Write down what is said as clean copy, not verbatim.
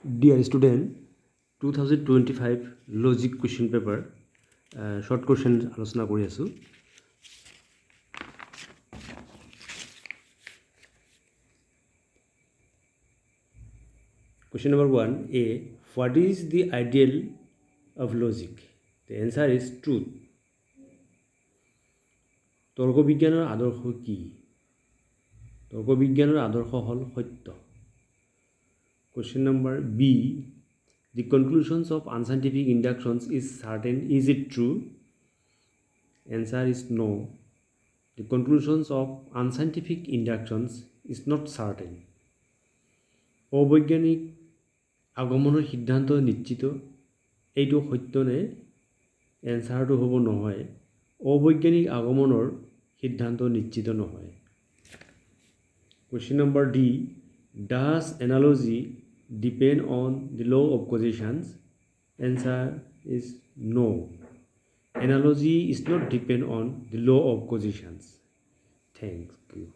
Dear student, 2025 logic question paper short question আলোচনা কৰি আছো। Question number 1a, what is the ideal of logic? The answer is truth. তৰ্ক বিজ্ঞানৰ আদৰ্শ কি? তৰ্ক বিজ্ঞানৰ আদৰ্শ হ'ল সত্য। Question number B, the conclusions of unscientific inductions is certain. Is it true? Answer is no. The conclusions of unscientific inductions is not certain. অবৈজ্ঞানিক আগমনৰ সিদ্ধান্ত নিশ্চিত, এইটো সত্য নে? এনসাৰটো হ'ব নহয়। অবৈজ্ঞানিক আগমনৰ সিদ্ধান্ত নিশ্চিত নহয়। Question number D, does analogy depend on the law of causations? Answer is no. Analogy is not depend on the law of causations. Thank you.